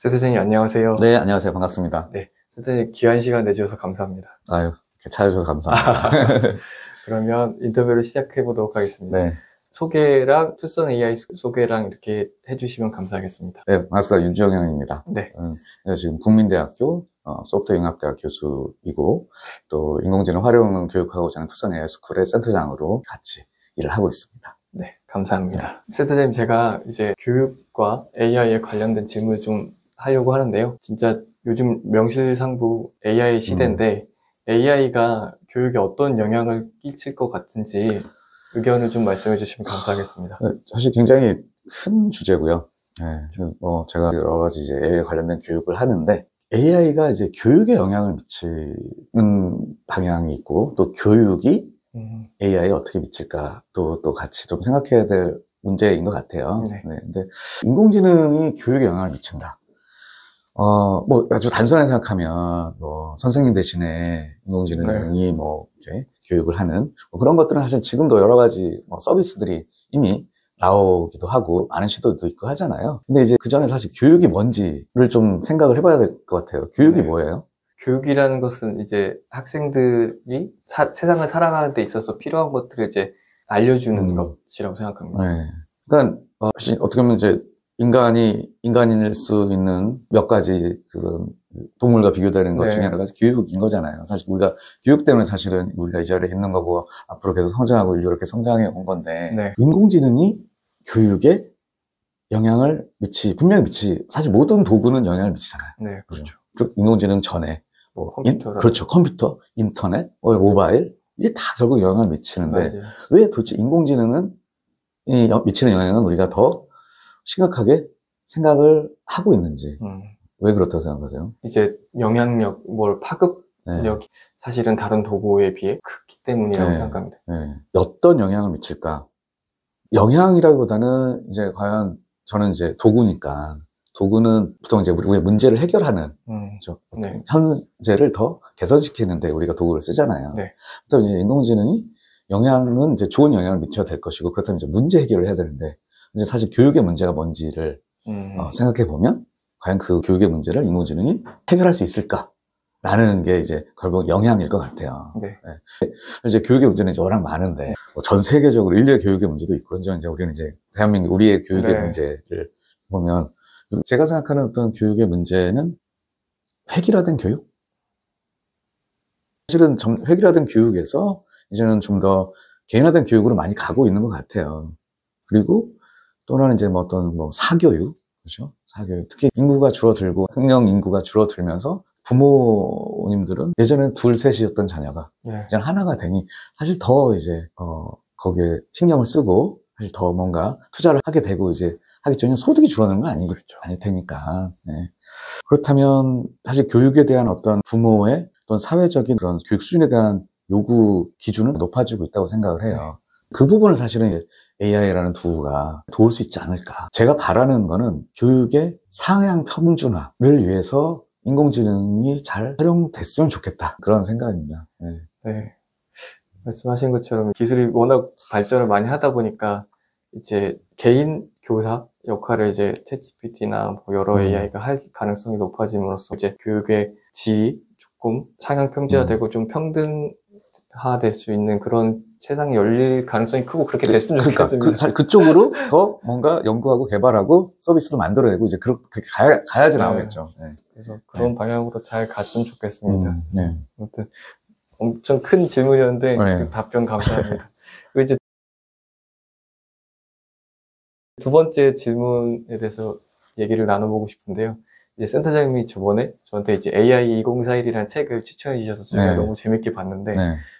센터장님 안녕하세요. 네, 안녕하세요. 반갑습니다. 네, 센터장님 귀한 시간 내주셔서 감사합니다. 아유, 이렇게 찾아주셔서 감사합니다. 그러면 인터뷰를 시작해 보도록 하겠습니다. 네. 소개랑 투썸 AI 소개랑 이렇게 해주시면 감사하겠습니다. 네, 반갑습니다. 윤주영입니다. 네. 지금 국민대학교 소프트웨어융합대학 교수이고 또 인공지능 활용을 교육하고자 하는 투썸 AI 스쿨의 센터장으로 같이 일을 하고 있습니다. 네, 감사합니다. 센터장님, 제가 이제 교육과 AI에 관련된 질문을 좀 하려고 하는데요. 진짜 요즘 명실상부 AI 시대인데 AI가 교육에 어떤 영향을 끼칠 것 같은지 의견을 좀 말씀해 주시면 감사하겠습니다. 네, 사실 굉장히 큰 주제고요. 네, 제가 여러 가지 이제 AI에 관련된 교육을 하는데 AI가 이제 교육에 영향을 미치는 방향이 있고 또 교육이 AI에 어떻게 미칠까 또 같이 좀 생각해야 될 문제인 것 같아요. 네. 네, 근데 인공지능이 교육에 영향을 미친다. 아주 단순하게 생각하면, 선생님 대신에 인공지능이 이렇게 교육을 하는, 그런 것들은 사실 지금도 여러 가지 서비스들이 이미 나오기도 하고, 많은 시도도 있고 하잖아요. 근데 이제 그 전에 사실 교육이 뭔지를 좀 생각을 해봐야 될 것 같아요. 교육이 뭐예요? 교육이라는 것은 이제 학생들이 세상을 살아가는 데 있어서 필요한 것들을 이제 알려주는 것이라고 생각합니다. 네. 그러니까, 어떻게 보면 이제, 인간일 수 있는 몇 가지 그런 동물과 비교되는 것 중에 하나가 교육인 거잖아요. 사실 우리가, 교육 때문에 사실은 우리가 이 자리에 있는 거고, 앞으로 계속 성장하고 인류 이렇게 성장해 온 건데, 인공지능이 교육에 영향을 분명히 사실 모든 도구는 영향을 미치잖아요. 네, 그렇죠. 인공지능 전에, 그렇죠. 컴퓨터, 인터넷, 모바일, 이게 다 결국 영향을 미치는데, 맞아요. 왜 도대체 인공지능은, 미치는 영향은 우리가 더 심각하게 생각을 하고 있는지 왜 그렇다고 생각하세요? 이제 영향력, 파급력 사실은 다른 도구에 비해 크기 때문이라고 생각합니다. 네. 어떤 영향을 미칠까? 영향이라기보다는 이제 과연 저는 이제 도구니까 도구는 보통 이제 우리의 문제를 해결하는 현재를 더 개선시키는데 우리가 도구를 쓰잖아요. 또 이제 인공지능이 영향은 이제 좋은 영향을 미쳐야 될 것이고 그렇다면 이제 문제 해결을 해야 되는데 이제 사실 교육의 문제가 뭔지를 생각해 보면 과연 그 교육의 문제를 인공지능이 해결할 수 있을까라는 게 이제 결국 영향일 것 같아요. 네. 이제 교육의 문제는 이제 워낙 많은데 전 세계적으로 인류의 교육의 문제도 있고 이제 우리는 이제 대한민국 우리의 교육의 문제를 보면 제가 생각하는 어떤 교육의 문제는 획일화된 교육? 사실은 획일화된 교육에서 이제는 좀 더 개인화된 교육으로 많이 가고 있는 것 같아요. 그리고 또는 이제 사교육, 그렇죠? 사교육. 특히 인구가 줄어들고, 학령 인구가 줄어들면서 부모님들은 예전엔 둘, 셋이었던 자녀가 이제 하나가 되니 사실 더 이제, 거기에 신경을 쓰고, 사실 더 뭔가 투자를 하게 되고 이제 하겠죠. 소득이 줄어드는 건 아닐 테니까. 네. 그렇다면 사실 교육에 대한 어떤 부모의 어떤 사회적인 그런 교육 수준에 대한 요구 기준은 높아지고 있다고 생각을 해요. 그 부분을 사실은 AI라는 도구가 도울 수 있지 않을까. 제가 바라는 거는 교육의 상향 평준화를 위해서 인공지능이 잘 활용됐으면 좋겠다. 그런 생각입니다. 네. 말씀하신 것처럼 기술이 워낙 발전을 많이 하다 보니까 이제 개인 교사 역할을 이제 챗GPT나 여러 AI가 할 가능성이 높아짐으로써 이제 교육의 질이 조금 상향 평준화되고 좀 평등화될 수 있는 그런 세상이 열릴 가능성이 크고 그렇게 됐으면 좋겠습니다. 그쪽으로 더 뭔가 연구하고 개발하고 서비스도 만들어내고 이제 그렇게 가야지 나오겠죠. 그래서 그런 방향으로 잘 갔으면 좋겠습니다. 아무튼 엄청 큰 질문이었는데 그 답변 감사합니다. 그리고 이제 두 번째 질문에 대해서 얘기를 나눠보고 싶은데요. 이제 센터장님이 저번에 저한테 이제 AI 2041이라는 책을 추천해 주셔서 제가 너무 재밌게 봤는데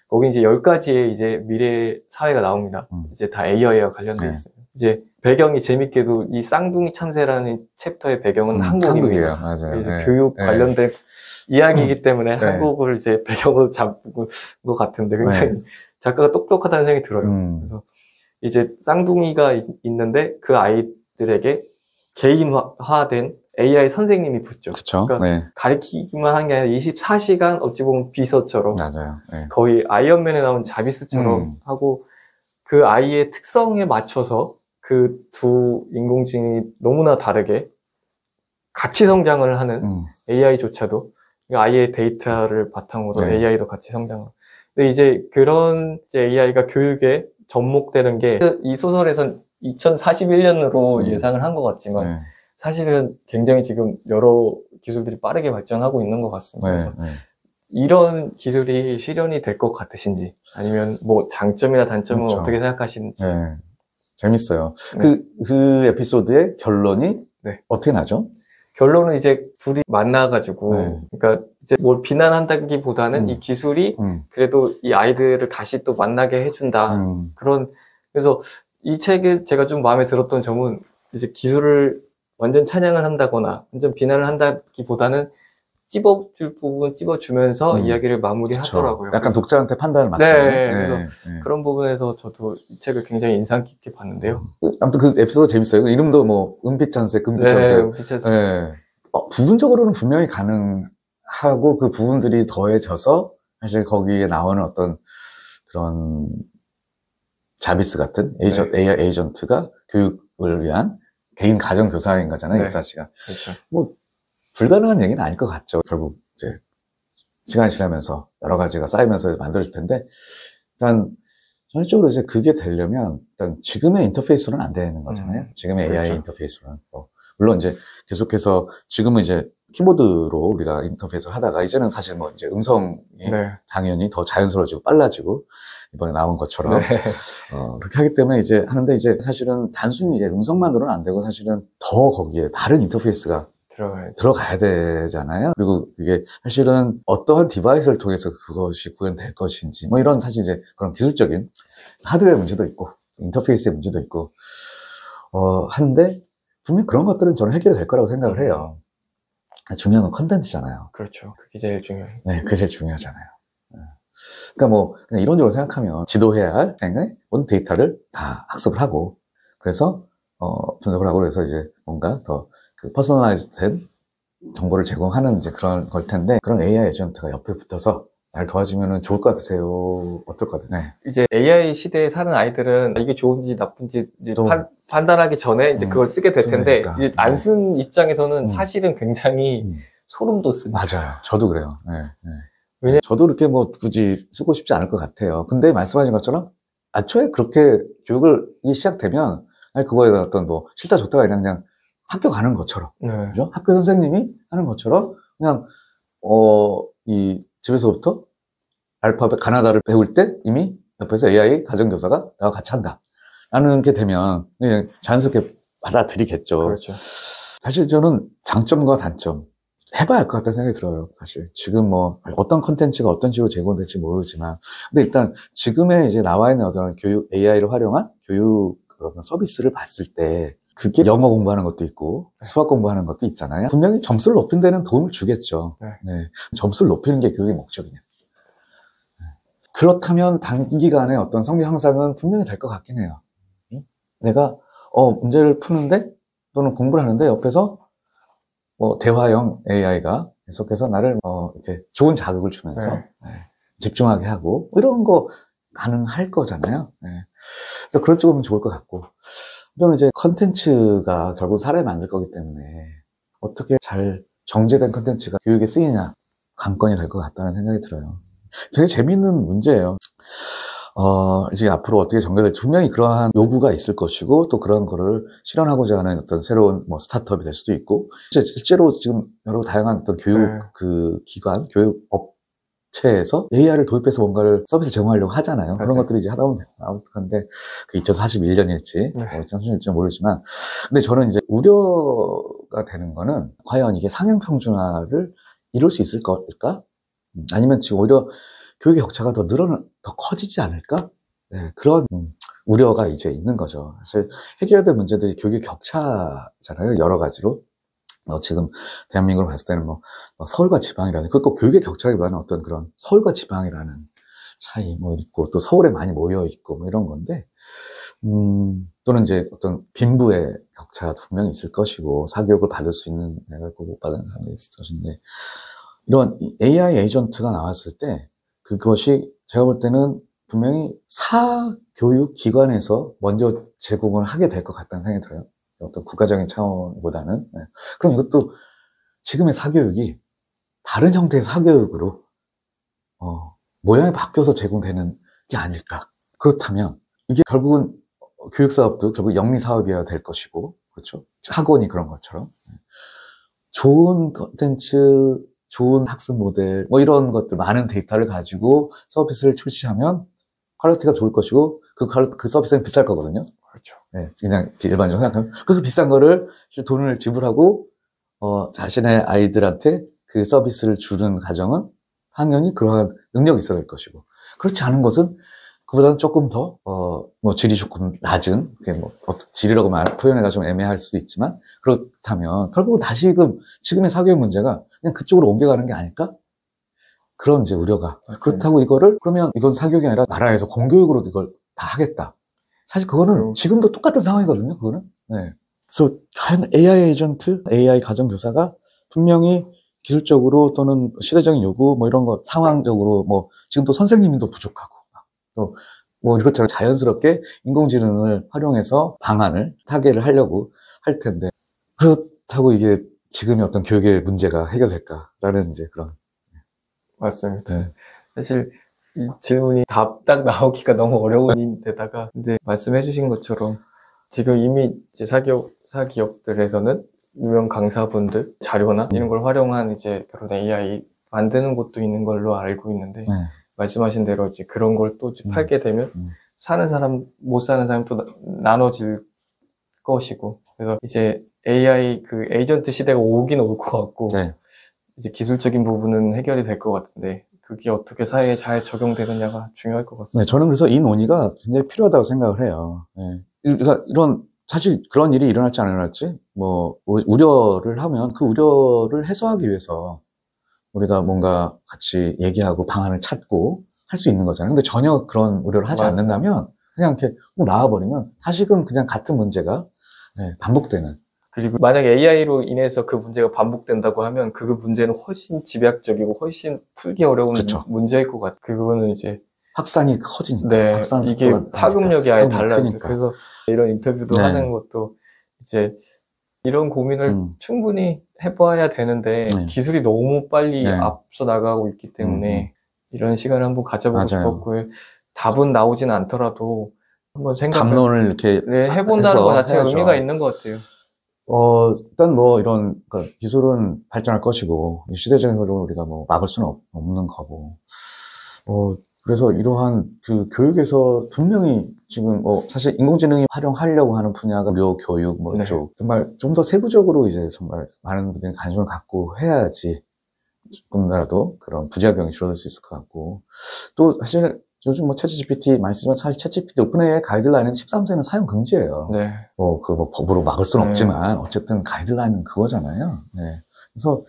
거기 이제 10가지의 이제 미래 사회가 나옵니다. 이제 다 AI와 관련돼 있어요. 이제 배경이 재밌게도 이 쌍둥이 참새라는 챕터의 배경은 한국입니다. 맞아요. 교육 관련된 이야기이기 때문에 한국을 이제 배경으로 잡은 것 같은데 굉장히 작가가 똑똑하다는 생각이 들어요. 그래서 이제 쌍둥이가 있는데 그 아이들에게 개인화된 AI 선생님이 붙죠. 그러니까 가르치기만 한 게 아니라 24시간 어찌 보면 비서처럼 거의 아이언맨에 나온 자비스처럼 하고 그 아이의 특성에 맞춰서 그 두 인공지능이 너무나 다르게 같이 성장을 하는 AI조차도 아이의 데이터를 바탕으로 네. AI도 같이 성장을. 근데 이제 그런 이제 AI가 교육에 접목되는 게 이 소설에선 2041년으로 예상을 한 것 같지만 네. 사실은 굉장히 지금 여러 기술들이 빠르게 발전하고 있는 것 같습니다. 네. 그래서 네. 이런 기술이 실현이 될 것 같으신지 아니면 뭐 장점이나 단점은 그렇죠. 어떻게 생각하시는지. 네. 재밌어요. 네. 그 에피소드의 결론이 네. 어떻게 나죠? 결론은 이제 둘이 만나가지고, 네. 그러니까 이제 뭘 비난한다기보다는 이 기술이 그래도 이 아이들을 다시 또 만나게 해준다. 그래서 이 책에 제가 좀 마음에 들었던 점은 이제 기술을 완전 찬양을 한다거나 완전 비난을 한다기보다는 찝어줄 부분 찝어주면서 이야기를 마무리하더라고요. 약간 그래서, 독자한테 판단을 맡기는. 네, 그래서 그런 부분에서 저도 이 책을 굉장히 인상 깊게 봤는데요. 아무튼 그 에피소드 재밌어요. 이름도 뭐 은빛잔색, 금빛잔색. 네, 은빛잔색. 네. 부분적으로는 분명히 가능하고 그 부분들이 더해져서 사실 거기에 나오는 어떤 그런 자비스 같은 AI 에이전트가 교육을 위한 개인 가정 교사인 거잖아요. 네. 역사씨가. 그렇죠. 뭐 불가능한 얘기는 아닐 것 같죠. 결국 이제 시간이 지나면서 여러 가지가 쌓이면서 만들어질 텐데, 일단 전적으로 이제 그게 되려면 일단 지금의 인터페이스로는 안 되는 거잖아요. 지금의 그렇죠. AI 인터페이스로는. 물론 이제 계속해서 지금은 이제 키보드로 우리가 인터페이스를 하다가 이제는 사실 뭐 이제 음성이 당연히 더 자연스러워지고 빨라지고 이번에 나온 것처럼 그렇게 하기 때문에 이제 하는데, 이제 사실은 단순히 이제 음성만으로는 안 되고 사실은 더 거기에 다른 인터페이스가 들어가야 되잖아요. 그리고 그게 사실은 어떠한 디바이스를 통해서 그것이 구현될 것인지 뭐 이런 사실 이제 그런 기술적인 하드웨어 문제도 있고 인터페이스의 문제도 있고 한데 분명히 그런 것들은 저는 해결이 될 거라고 생각을 해요. 중요한 건 컨텐츠잖아요. 그렇죠. 그게 제일 중요해요. 네, 그게 제일 중요하잖아요. 그러니까 뭐 그냥 이론적으로 생각하면 지도해야 할 생의 모든 데이터를 다 학습을 하고 그래서 분석을 하고 그래서 이제 뭔가 더 그 퍼스널라이즈된 정보를 제공하는 이제 그런 걸 텐데, 그런 AI 에이전트가 옆에 붙어서 날 도와주면 좋을 것 같으세요? 어떨 것 같으세요? 네. 이제 AI 시대에 사는 아이들은 이게 좋은지 나쁜지 이제 판단하기 전에 이제 그걸 쓰게 될 텐데, 이제 안 쓴 입장에서는 사실은 굉장히 소름 돋습니다. 맞아요. 저도 그래요. 네. 저도 그렇게 뭐 굳이 쓰고 싶지 않을 것 같아요. 근데 말씀하신 것처럼 애초에 그렇게 교육을 시작되면 아니 그거에 대한 어떤 뭐 싫다 좋다가 아니라 그냥 학교 가는 것처럼, 그죠? 학교 선생님이 하는 것처럼 그냥 이 집에서부터 알파벳 가나다를 배울 때 이미 옆에서 AI 가정교사가 나와 같이 한다 라는 게 되면 그냥 자연스럽게 받아들이겠죠. 그렇죠. 사실 저는 장점과 단점 해봐야 할 것 같다는 생각이 들어요. 사실 지금 뭐 어떤 컨텐츠가 어떤 식으로 제공될지 모르지만, 근데 일단 지금의 이제 나와 있는 어떤 교육 AI를 활용한 교육 그런 서비스를 봤을 때 그게 영어 공부하는 것도 있고 수학 공부하는 것도 있잖아요. 분명히 점수를 높이는 데는 도움을 주겠죠. 네. 점수를 높이는 게 교육의 목적이냐. 그렇다면 단기간에 어떤 성적 향상은 분명히 될 것 같긴 해요. 내가 문제를 푸는데 또는 공부를 하는데 옆에서 대화형 AI가 계속해서 나를 이렇게 좋은 자극을 주면서 집중하게 하고 이런 거 가능할 거잖아요. 그래서 그런 쪽으로는 좋을 것 같고, 저는 이제 컨텐츠가 결국 사람이 만들 거기 때문에 어떻게 잘 정제된 컨텐츠가 교육에 쓰이냐 관건이 될 것 같다는 생각이 들어요. 되게 재미있는 문제예요. 이제 앞으로 어떻게 전개될지 분명히 그러한 요구가 있을 것이고, 또 그런 거를 실현하고자 하는 어떤 새로운 뭐 스타트업이 될 수도 있고, 실제로 지금 여러 다양한 어떤 교육 그 기관, 교육 업체에서 AI를 도입해서 뭔가를 서비스를 제공하려고 하잖아요. 그런 것들이 이제 하다 보면 나올 건데, 그 2041년일지, 2030년일지 모르지만, 근데 저는 이제 우려가 되는 거는 과연 이게 상향 평준화를 이룰 수 있을 걸까? 아니면 지금 오히려 교육의 격차가 더 커지지 않을까? 네, 그런 우려가 이제 있는 거죠. 사실 해결해야 될 문제들이 교육의 격차잖아요. 여러 가지로. 지금 대한민국을 봤을 때는 서울과 지방이라는, 꼭 교육의 격차라기보다는 어떤 그런 서울과 지방이라는 차이 있고, 또 서울에 많이 모여 있고 이런 건데, 또는 이제 어떤 빈부의 격차가 분명히 있을 것이고, 사교육을 받을 수 있는 애가 있고 못 받는 사람이 있을 것인데, 이런 AI 에이전트가 나왔을 때 그것이 제가 볼 때는 분명히 사교육 기관에서 먼저 제공을 하게 될 것 같다는 생각이 들어요. 어떤 국가적인 차원보다는. 네. 그럼 이것도 지금의 사교육이 다른 형태의 사교육으로 모양이 바뀌어서 제공되는 게 아닐까. 그렇다면 이게 결국은 교육사업도 결국 영리사업이어야 될 것이고, 그렇죠? 학원이 그런 것처럼. 좋은 컨텐츠, 좋은 학습 모델, 뭐 이런 것들, 많은 데이터를 가지고 서비스를 출시하면 퀄리티가 좋을 것이고, 그 서비스는 비쌀 거거든요. 그렇죠. 네, 그냥 일반적으로 생각하면. 그 비싼 거를 돈을 지불하고, 자신의 아이들한테 그 서비스를 주는 가정은 당연히 그러한 능력이 있어야 될 것이고, 그렇지 않은 것은 그보다는 조금 더, 질이 조금 낮은, 그게 질이라고 표현해가 좀 애매할 수도 있지만, 그렇다면, 결국은 다시금, 지금의 사교육 문제가 그냥 그쪽으로 옮겨가는 게 아닐까? 그런 이제 우려가. 맞습니다. 그렇다고 그러면 이건 사교육이 아니라 나라에서 공교육으로 이걸 다 하겠다. 사실 그거는 지금도 똑같은 상황이거든요, 그거는. 네. 그래서, 과연 AI 에이전트, AI 가정교사가 분명히 기술적으로 또는 시대적인 요구, 이런 거, 상황적으로, 지금도 선생님도 부족하고, 또, 이것처럼 자연스럽게 인공지능을 활용해서 방안을 타개를 하려고 할 텐데, 그렇다고 이게 지금의 어떤 교육의 문제가 해결될까라는 이제 그런. 맞습니다. 네. 사실 이 질문이 답 딱 나오기가 너무 어려운 데다가, 이제 말씀해주신 것처럼 지금 이미 이제 사기업들에서는 유명 강사분들 자료나 이런 걸 활용한 이제 그런 AI 만드는 곳도 있는 걸로 알고 있는데, 말씀하신 대로 이제 그런 걸 또 팔게 되면 사는 사람, 못 사는 사람 또 나눠질 것이고, 그래서 이제 AI 그 에이전트 시대가 오긴 올 것 같고, 이제 기술적인 부분은 해결이 될 것 같은데, 그게 어떻게 사회에 잘 적용되느냐가 중요할 것 같습니다. 네, 저는 그래서 이 논의가 굉장히 필요하다고 생각을 해요. 네. 그러니까 사실 그런 일이 일어날지 안 일어날지, 우려를 하면 그 우려를 해소하기 위해서 우리가 뭔가 같이 얘기하고 방안을 찾고 할 수 있는 거잖아요. 근데 전혀 그런 우려를 하지 않는다면 그냥 이렇게 나와버리면 다시금 그냥 같은 문제가 반복되는. 그리고 만약에 AI로 인해서 그 문제가 반복된다고 하면 그 문제는 훨씬 집약적이고 훨씬 풀기 어려운 그쵸. 문제일 것 같아요. 그거는 이제 확산이 커지니까. 네, 이게 파급력이 아예 달라요. 그래서 이런 인터뷰도 하는 것도 이제 이런 고민을 충분히 해봐야 되는데 기술이 너무 빨리 앞서 나가고 있기 때문에 이런 시간을 한번 가져보고 싶었고, 답은 나오진 않더라도 한번 담론을 이렇게 해본다는 것 자체가 의미가 있는 것 같아요. 일단 이런 기술은 발전할 것이고 시대적인 걸 우리가 막을 수는 없는 거고, 그래서 이러한 그 교육에서 분명히 지금 사실 인공지능이 활용하려고 하는 분야가 의료, 교육 이쪽 정말 좀 더 세부적으로 이제 정말 많은 분들이 관심을 갖고 해야지 조금이라도 그런 부작용이 줄어들 수 있을 것 같고, 또 사실 요즘 챗GPT 많이 쓰지만 사실 챗GPT 오픈AI 가이드라인은 13세는 사용 금지예요. 법으로 막을 수는 없지만 어쨌든 가이드라인은 그거잖아요. 네. 그래서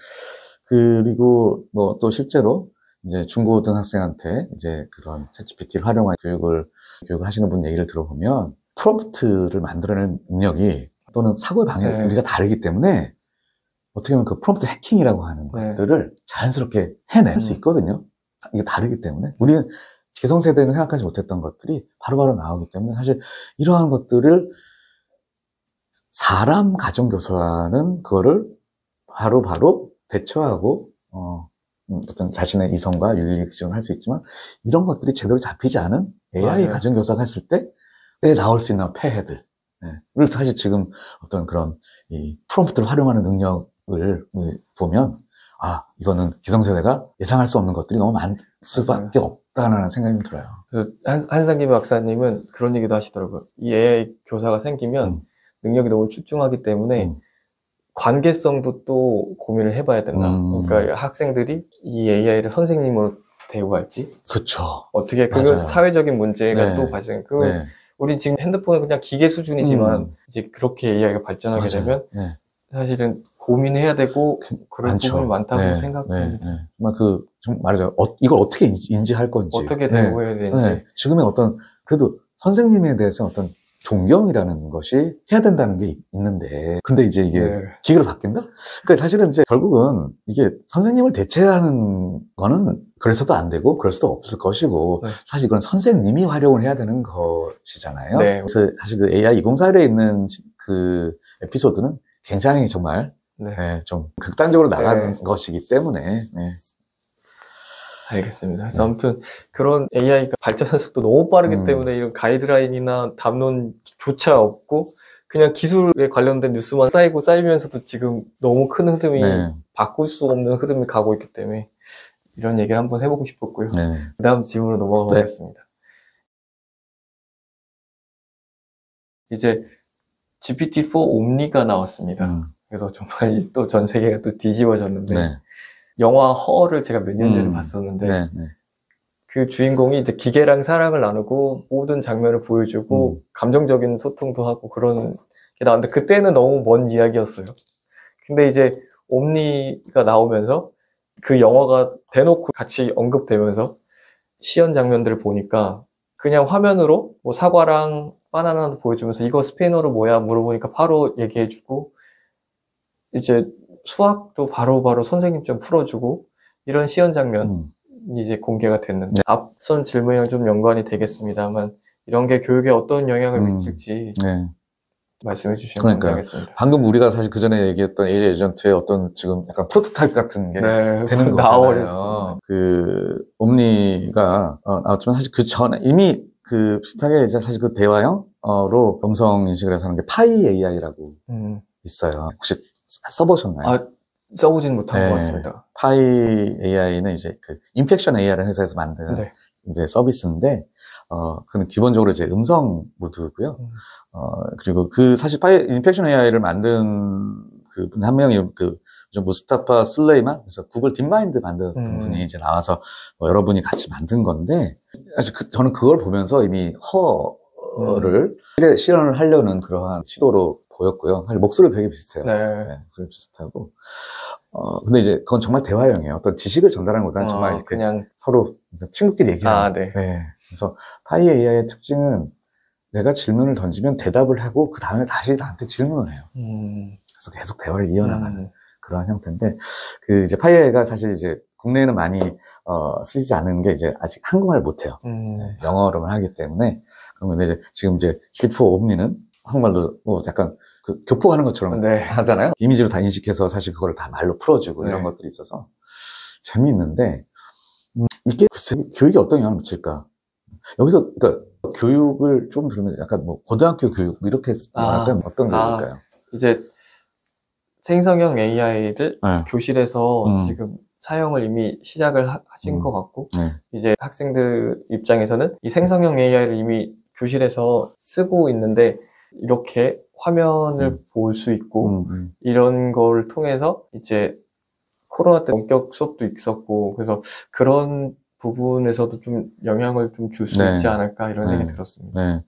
그리고 또 실제로 이제 중고등학생한테 이제 그런 챗GPT를 활용한 교육을 하시는 분 얘기를 들어보면 프롬프트를 만들어내는 능력이 또는 사고의 방향이 우리가 다르기 때문에 어떻게 보면 그 프롬프트 해킹이라고 하는 것들을 자연스럽게 해낼 수 있거든요. 이게 다르기 때문에. 우리는 기성세대는 생각하지 못했던 것들이 바로바로 나오기 때문에 사실 이러한 것들을 사람 가정교사는 그거를 바로바로 대처하고, 어떤 자신의 이성과 윤리 기준을 할 수 있지만 이런 것들이 제대로 잡히지 않은 AI 가정교사가 했을 때 나올 수 있는 폐해들. 를 사실 지금 어떤 그런 이 프롬프트를 활용하는 능력을 보면 이거는 기성세대가 예상할 수 없는 것들이 너무 많을 수밖에 없다는 생각이 들어요. 한상기 박사님은 그런 얘기도 하시더라고요. 이 AI 교사가 생기면 능력이 너무 출중하기 때문에 관계성도 또 고민을 해봐야 된다. 그러니까 학생들이 이 AI를 선생님으로 대우할지. 그쵸. 어떻게, 그건 사회적인 문제가 또 발생. 우리 지금 핸드폰은 그냥 기계 수준이지만 이제 그렇게 AI가 발전하게 되면 사실은 고민해야 되고 그런 부분이 많다고 생각합니다. 좀 말하자면 이걸 어떻게 인지할 건지, 어떻게 대우해야 되는지. 지금의 그래도 선생님에 대해서 어떤 존경이라는 것이 해야 된다는 게 있는데, 근데 이제 이게 기계로 바뀐다? 그러니까 사실은 이제 결국은 이게 선생님을 대체하는 거는 그래서도 안 되고 그럴 수도 없을 것이고, 사실 이건 선생님이 활용을 해야 되는 것이잖아요. 그래서 사실 그 AI 2041에 있는 그 에피소드는 굉장히 정말 네. 네, 좀 극단적으로 나간 네. 것이기 때문에 네. 알겠습니다. 그래서 아무튼 그런 AI가 발전 속도 너무 빠르기 때문에 이런 가이드라인이나 담론조차 없고 그냥 기술에 관련된 뉴스만 쌓이고 쌓이면서도 지금 너무 큰 흐름이 네. 바꿀 수 없는 흐름이 가고 있기 때문에 이런 얘기를 한번 해보고 싶었고요. 네. 그 다음 질문으로 넘어가 보겠습니다. 이제 GPT-4 옴니가 나왔습니다. 그래서 정말 또 전 세계가 또 뒤집어졌는데 네. 영화 허를 제가 몇 년 전에 봤었는데 네. 네. 그 주인공이 이제 기계랑 사랑을 나누고 모든 장면을 보여주고 감정적인 소통도 하고 그런 게 나왔는데 그때는 너무 먼 이야기였어요. 근데 이제 옴니가 나오면서 그 영화가 대놓고 같이 언급되면서 시연 장면들을 보니까 그냥 화면으로 뭐 사과랑 바나나도 보여주면서 이거 스페인어로 뭐야 물어보니까 바로 얘기해주고 이제 수학도 바로바로 선생님 좀 풀어주고 이런 시연 장면이 이제 공개가 됐는데 앞선 질문이랑 좀 연관이 되겠습니다만 이런 게 교육에 어떤 영향을 미칠지 네. 말씀해 주시면 그러니까요. 감사하겠습니다. 방금 우리가 사실 그 전에 얘기했던 AI 에이전트의 어떤 지금 약간 프로토타입 같은 게 네, 되는 거잖아요. 나와버렸습니다. 그 옴니가 나왔지만 사실 그 전에 이미 그 비슷하게 이제 사실 그 대화형으로 음성 인식을 해서 하는 게 파이 AI라고 있어요. 혹시 써보셨나요? 아, 써보지는 못한 네. 것 같습니다. 파이 AI는 이제 그 인펙션 AI라는 회사에서 만든 네. 이제 서비스인데, 그는 기본적으로 이제 음성 모드고요. 그리고 그 사실 인펙션 AI를 만든 그 분 한 명이 그 무스타파 슬레이만, 그래서 구글 딥마인드 만든 분이 이제 나와서 여러분이 같이 만든 건데, 사실 저는 그걸 보면서 이미 허를 실현을 하려는 그러한 시도로 보였고요. 사실 목소리도 되게 비슷해요. 네. 네, 되게 비슷하고. 근데 이제 그건 정말 대화형이에요. 어떤 지식을 전달하는 것보다는 정말 이렇게 그냥 서로 친구끼리 얘기하는. 네. 네. 그래서 파이 AI의 특징은 내가 질문을 던지면 대답을 하고 그 다음에 다시 나한테 질문을 해요. 그래서 계속 대화를 이어나가는 그러한 형태인데, 그 이제 파이 AI가 사실 이제 국내에는 많이 쓰이지 않은 게 이제 아직 한국말을 못해요. 네, 영어로만 하기 때문에. 그러면 이제 지금 이제 GPT-4 옴니는 한국말로 뭐 약간 그 교포하는 것처럼 하잖아요. 이미지로 다 인식해서 사실 그걸 다 말로 풀어주고 이런 것들이 있어서 재미있는데, 이게 글쎄 교육에 어떤 영향을 미칠까? 여기서 그러니까 교육을 좀 들으면 약간 뭐 고등학교 교육 이렇게 말하면 어떤 교육일까요? 이제 생성형 AI를 교실에서 지금 사용을 이미 시작을 하신 것 같고 이제 학생들 입장에서는 이 생성형 AI를 이미 교실에서 쓰고 있는데 이렇게 화면을 볼 수 있고 이런 걸 통해서 이제 코로나 때 원격 수업도 있었고 그래서 그런 부분에서도 좀 영향을 좀 줄 수 있지 않을까 이런 생각이 들었습니다. 네.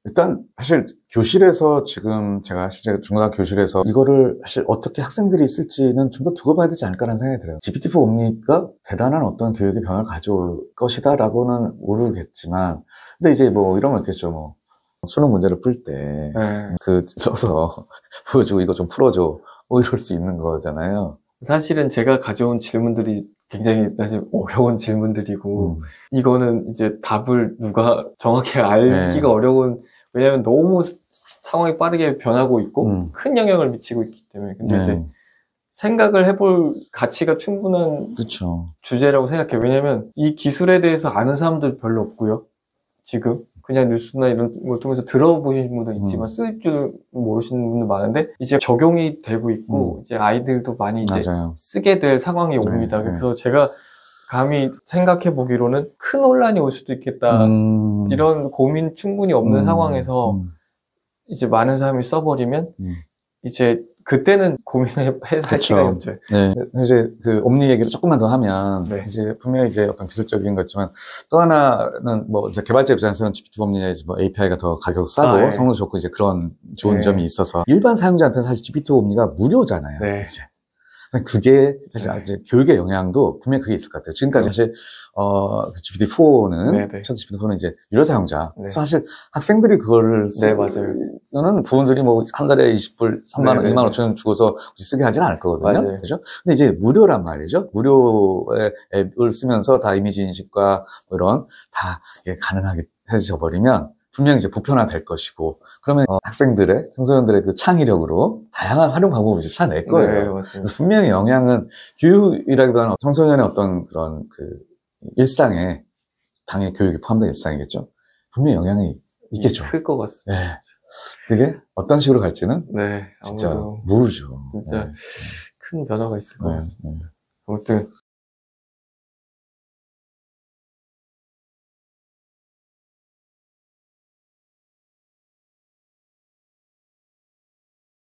일단 사실 교실에서 지금 제가 실제 중고등학교 교실에서 이거를 사실 어떻게 학생들이 쓸지는 좀 더 두고 봐야 되지 않을까라는 생각이 들어요. GPT-4 옴니가 대단한 어떤 교육의 변화를 가져올 것이다라고는 모르겠지만, 근데 이제 뭐 이런 거 있겠죠. 뭐 수능 문제를 풀 때 그 써서 보여주고 이거 좀 풀어줘 뭐 이럴 수 있는 거잖아요. 사실은 제가 가져온 질문들이 굉장히 사실 어려운 질문들이고 이거는 이제 답을 누가 정확히 알기가 어려운, 왜냐면 너무 상황이 빠르게 변하고 있고 큰 영향을 미치고 있기 때문에. 근데 이제 생각을 해볼 가치가 충분한 주제라고 생각해요. 왜냐면 이 기술에 대해서 아는 사람들 별로 없고요. 지금 그냥 뉴스나 이런 걸 통해서 들어보신 분도 있지만 쓸 줄 모르시는 분도 많은데 이제 적용이 되고 있고 이제 아이들도 많이 이제 쓰게 될 상황이 옵니다. 그래서 제가 감히 생각해 보기로는 큰 혼란이 올 수도 있겠다. 이런 고민 충분히 없는 상황에서 이제 많은 사람이 써버리면 이제 그때는 고민할 시간이 없죠. 네. 이제 그 옴니 얘기를 조금만 더 하면 이제 분명히 이제 어떤 기술적인 거지만 또 하나는 뭐 이제 개발자 입장에서는 GPT 옴니의 뭐 API가 더 가격 싸고 성능 좋고 이제 그런 좋은 점이 있어서 일반 사용자한테는 사실 GPT 옴니가 무료잖아요. 이제. 그게 사실 이제 교육의 영향도 분명히 그게 있을 것 같아요. 지금까지 사실 GPT-4는 첫 GPT-4는 이제 유료 사용자. 사실 학생들이 그거를 쓰는 부모들이 뭐 한 달에 20불, 3만 원, 2만 5천 원 주고서 쓰게 하지는 않을 거거든요. 그죠? 근데 이제 무료란 말이죠. 무료의 앱을 쓰면서 다 이미지 인식과 뭐 이런 다 가능하게 해져 버리면 분명히 이제 보편화될 것이고, 그러면 학생들의, 청소년들의 그 창의력으로 다양한 활용 방법을 이제 찾아낼 거예요. 네, 맞습니다. 그래서 분명히 영향은 교육이라기보다는 청소년의 어떤 그런 그 일상에, 당연히 교육이 포함된 일상이겠죠. 분명히 영향이 있겠죠. 클 것 같습니다. 네. 그게 어떤 식으로 갈지는 네, 진짜 아무래도 모르죠. 진짜 네. 큰 변화가 있을 것 네. 같습니다. 아무튼